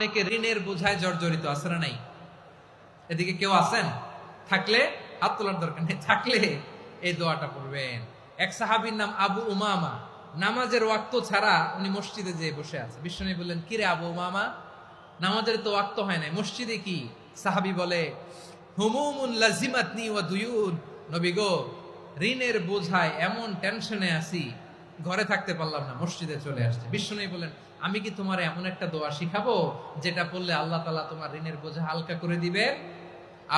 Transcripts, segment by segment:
অনেকে ঋণের বোঝায় জর্জরিত আছে না নাই? এদিকে কেউ আছেন? থাকলে হাত তোলার দরকার নেই, থাকলে এই দোয়াটা পড়বেন। এক সাহাবীর নাম আবু উমামা, নামাজের ওয়াক্ত ছাড়া উনি মসজিদে যেয়ে বসে আছে। বিশ্বনবী বললেন, কিরে আবু উমামা, নামাজের তো ওয়াক্ত হয় নাই, মসজিদে কি? সাহাবী বলে, হুমুমুন লাজিমাতনি ওয়া দুয়ুন। নবী গো, ঋণের বোঝায় এমন টেনশনে আছি, ঘরে থাকতে পারলাম না, মসজিদে চলে আসছে। বিশ্বনবী বলেন, আমি কি তোমার এমন একটা দোয়া শিখাবো যেটা পড়লে আল্লাহ তাআলা তোমার ঋণের বোঝা হালকা করে দিবে?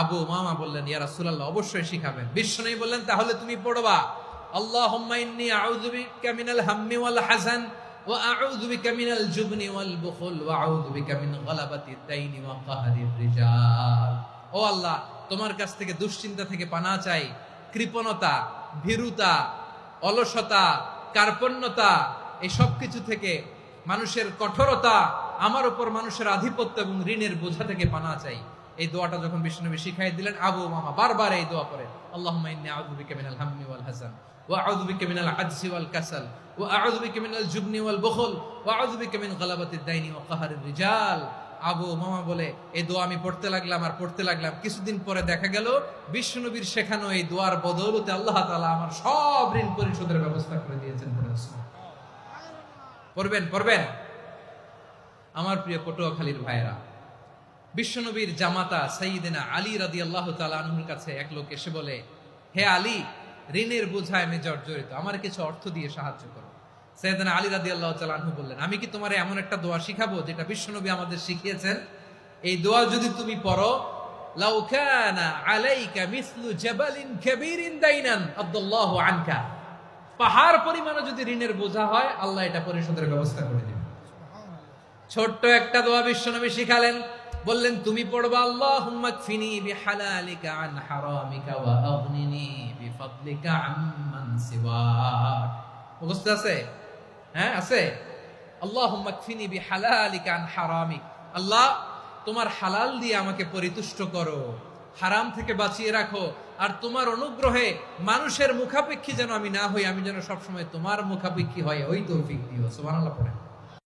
আবু উমামা বললেন, ইয়া রাসূলুল্লাহ, অবশ্যই শিখাবেন। বিশ্বনবী বললেন, তাহলে তুমি পড়বা, আল্লাহুম্মা ইন্নী আউযু বিকা মিনাল হাম্মি ওয়াল হাযান ওয়া আউযু বিকা মিনাল জুবনি ওয়াল বুখল ওয়া আউযু বিকা মিন গালাবাতিদ দাইনি ওয়া কাহরির রিজাল। ও আল্লাহ, তোমার কাছ থেকে দুশ্চিন্তা থেকে পানাহ চাই, কৃপণতা, ভীরুতা, অলসতা, কার্পণ্যতা, এই সব কিছু থেকে, মানুষের কঠোরতা, আমার উপর মানুষের আধিপত্য এবং ঋণের বোঝা থেকে পানাহ চাই। এই দোয়াটা যখন বিশ্বনবী শিখাই দিলেন, আবু উমামা বারবার এই দোয়া পড়ে, আল্লাহুম্মা ইন্নী আউযু বিকা মিনাল হাম্মি ওয়াল হাযান ওয়া আউযু বিকা মিনাল আজজি ওয়াল কাসাল ওয়া আউযু বিকা মিনাল জুবনি ওয়াল বুখল ওয়া আউযু বিকা মিন গালাবাতিদ দাইনি ওয়া কাহরির রিজাল। আবু উমামা বলে, এই দোয়া আমি পড়তে লাগলাম আর পড়তে লাগলাম, কিছুদিন পরে দেখা গেল বিশ্বনবীর শেখানো এই দোয়ার বদৌলতে আল্লাহ তাআলা আমার সব ঋণ পরিশোধের ব্যবস্থা করে দিয়েছেন। পড়বেন পড়বেন। আমার প্রিয় পটুয়াখালীর ভাইয়েরা, বিশ্বনবীর জামাতা সাইয়্যিদিনা আলী রাদিয়াল্লাহু তাআলা আনহুর কাছে এক লোক এসে বলে, হে আলী, ঋণের বোঝায় আমি জর্জরিত, আমার কিছু অর্থ দিয়ে সাহায্য করো। সাইয়্যিদিনা আলী রাদিয়াল্লাহু তাআলা আনহু বললেন, আমি কি তোমারে এমন একটা দোয়া শিখাবো যেটা বিশ্বনবী আমাদের শিখিয়েছেন? এই দোয়া যদি তুমি পড়ো, লাউ কানা আলাইকা মিসলু জাবালিন কাবীরিন দাইনান আদাল্লাহু আনকা, পাহাড় পরিমাণও যদি ঋণের বোঝা হয়, আল্লাহ এটা পরিশোধের ব্যবস্থা করে দিবেন। ছোট্ট একটা দোয়া বিশ্বনবী শিখালেন, বললেন, তুমি পড়বা, আল্লাহুম্মা কফিনি বিহালালিকা আন হারামিকা ওয়া আগনিনি বিফাদলিকা আম্মান সিওয়াক। মুখস্থ আছে? হ্যাঁ, আছে। আল্লাহুম্মা কফিনি বিহালালিকা আন হারামিক, আল্লাহ তোমার হালাল দিয়ে আমাকে পরিতুষ্ট করো, হারাম থেকে বাঁচিয়ে রাখো, আর তোমার অনুগ্রহে মানুষের মুখাপেক্ষী যেন আমি না হই, আমি যেন সবসময় তোমার মুখাপেক্ষী হয়, ওই তৌফিক দিও। সুবহানাল্লাহ পড়েন।